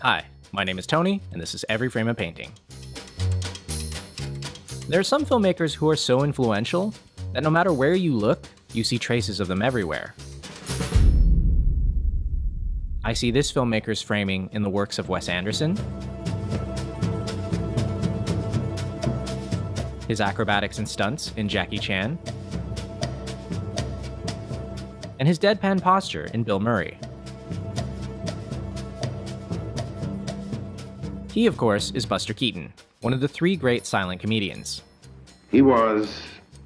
Hi, my name is Tony, and this is Every Frame a Painting. There are some filmmakers who are so influential that no matter where you look, you see traces of them everywhere. I see this filmmaker's framing in the works of Wes Anderson, his acrobatics and stunts in Jackie Chan, and his deadpan posture in Bill Murray. He, of course, is Buster Keaton, one of the three great silent comedians. He was,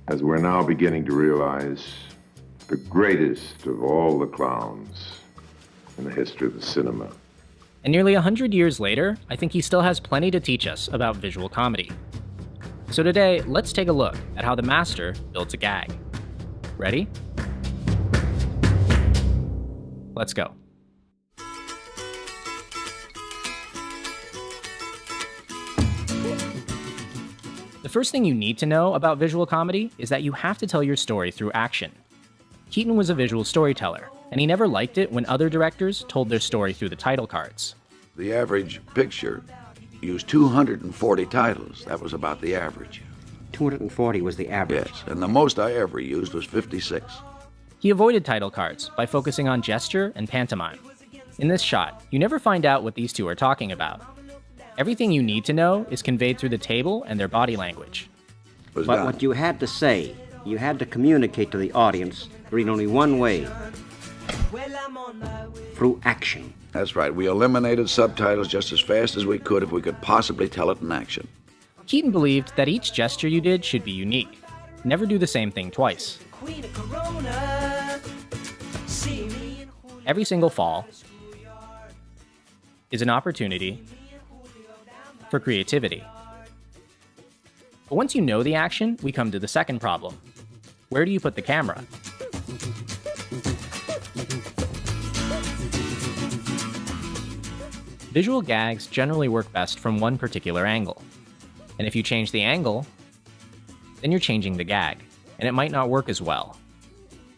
as we're now beginning to realize, the greatest of all the clowns in the history of the cinema. And nearly 100 years later, I think he still has plenty to teach us about visual comedy. So today, let's take a look at how the master builds a gag. Ready? Let's go. The first thing you need to know about visual comedy is that you have to tell your story through action. Keaton was a visual storyteller, and he never liked it when other directors told their story through the title cards. The average picture used 240 titles. That was about the average. 240 was the average. Yes, and the most I ever used was 56. He avoided title cards by focusing on gesture and pantomime. In this shot, you never find out what these two are talking about. Everything you need to know is conveyed through the table and their body language. But what you had to say, you had to communicate to the audience in only one way. Through action. That's right. We eliminated subtitles just as fast as we could if we could possibly tell it in action. Keaton believed that each gesture you did should be unique. Never do the same thing twice. Every single fall is an opportunity for creativity. But once you know the action, we come to the second problem. Where do you put the camera? Visual gags generally work best from one particular angle. And if you change the angle, then you're changing the gag, and it might not work as well.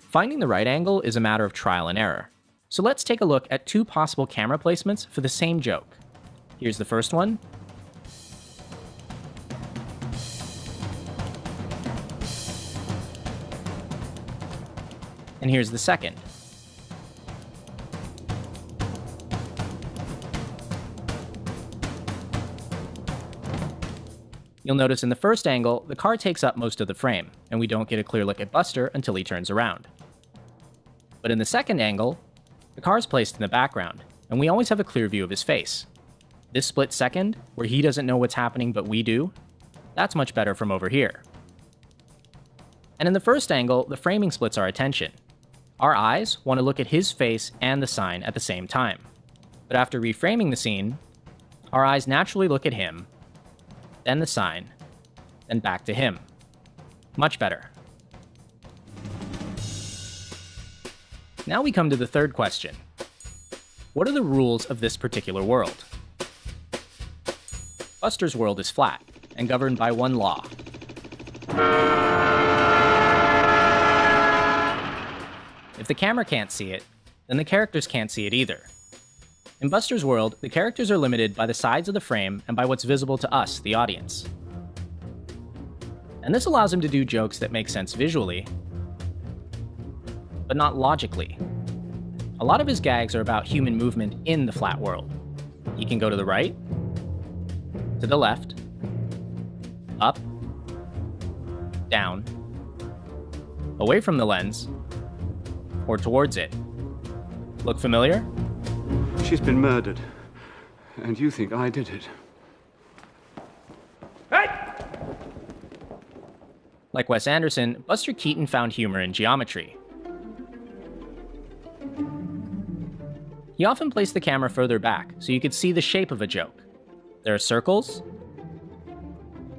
Finding the right angle is a matter of trial and error. So let's take a look at two possible camera placements for the same joke. Here's the first one. And here's the second. You'll notice in the first angle, the car takes up most of the frame, and we don't get a clear look at Buster until he turns around. But in the second angle, the car's placed in the background, and we always have a clear view of his face. This split second, where he doesn't know what's happening but we do, that's much better from over here. And in the first angle, the framing splits our attention. Our eyes want to look at his face and the sign at the same time. But after reframing the scene, our eyes naturally look at him, then the sign, then back to him. Much better. Now we come to the third question. What are the rules of this particular world? Buster's world is flat and governed by one law. If the camera can't see it, then the characters can't see it either. In Buster's world, the characters are limited by the sides of the frame and by what's visible to us, the audience. And this allows him to do jokes that make sense visually, but not logically. A lot of his gags are about human movement in the flat world. He can go to the right, to the left, up, down, away from the lens, or towards it. Look familiar? She's been murdered, and you think I did it. Hey! Like Wes Anderson, Buster Keaton found humor in geometry. He often placed the camera further back so you could see the shape of a joke. There are circles,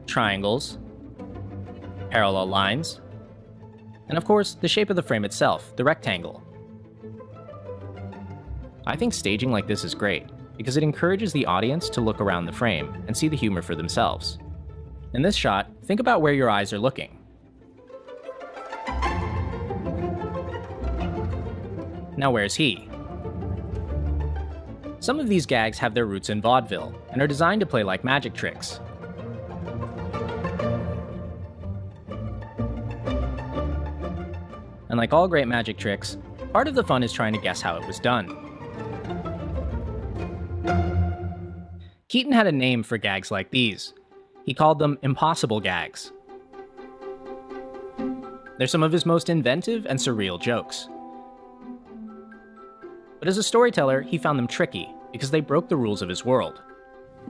triangles, parallel lines, and of course, the shape of the frame itself, the rectangle. I think staging like this is great, because it encourages the audience to look around the frame and see the humor for themselves. In this shot, think about where your eyes are looking. Now where's he? Some of these gags have their roots in vaudeville and are designed to play like magic tricks. And like all great magic tricks, part of the fun is trying to guess how it was done. Keaton had a name for gags like these. He called them impossible gags. They're some of his most inventive and surreal jokes. But as a storyteller, he found them tricky because they broke the rules of his world.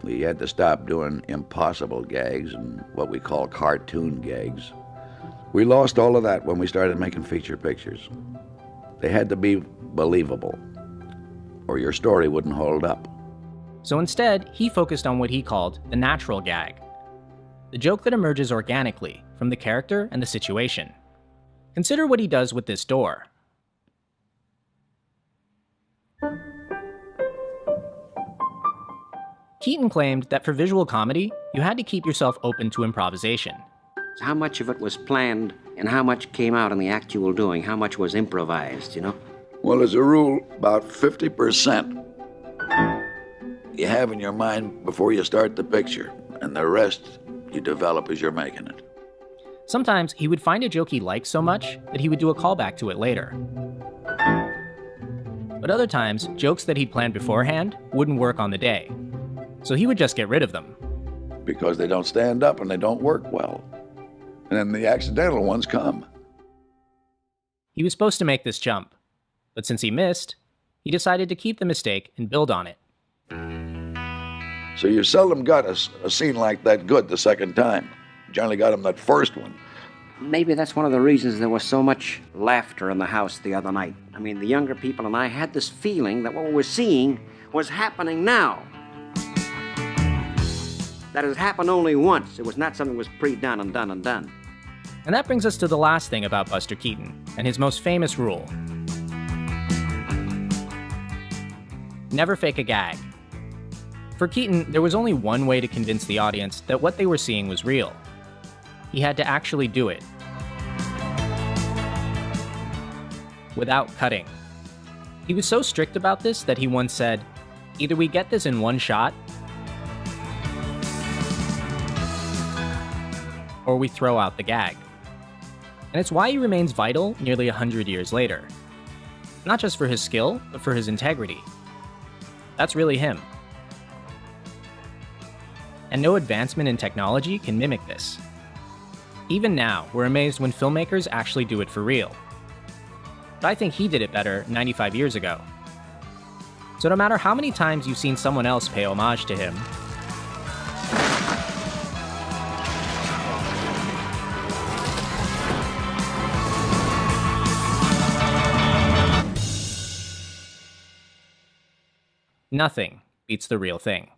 We had to stop doing impossible gags and what we call cartoon gags. We lost all of that when we started making feature pictures. They had to be believable, or your story wouldn't hold up. So instead, he focused on what he called the natural gag, the joke that emerges organically from the character and the situation. Consider what he does with this door. Keaton claimed that for visual comedy, you had to keep yourself open to improvisation. How much of it was planned and how much came out in the actual doing? How much was improvised, you know? Well, as a rule, about 50% you have in your mind before you start the picture, and the rest you develop as you're making it. Sometimes he would find a joke he liked so much that he would do a callback to it later. But other times, jokes that he'd planned beforehand wouldn't work on the day, so he would just get rid of them. Because they don't stand up and they don't work well. And then the accidental ones come. He was supposed to make this jump, but since he missed, he decided to keep the mistake and build on it. So you seldom got a scene like that good the second time. You generally got them that first one. Maybe that's one of the reasons there was so much laughter in the house the other night. I mean, the younger people and I had this feeling that what we were seeing was happening now. That it happened only once. It was not something that was pre-done and done and done. And that brings us to the last thing about Buster Keaton, and his most famous rule. Never fake a gag. For Keaton, there was only one way to convince the audience that what they were seeing was real. He had to actually do it. Without cutting. He was so strict about this that he once said, "Either we get this in one shot, or we throw out the gag." And it's why he remains vital nearly 100 years later. Not just for his skill, but for his integrity. That's really him. And no advancement in technology can mimic this. Even now, we're amazed when filmmakers actually do it for real. But I think he did it better 95 years ago. So no matter how many times you've seen someone else pay homage to him, nothing beats the real thing.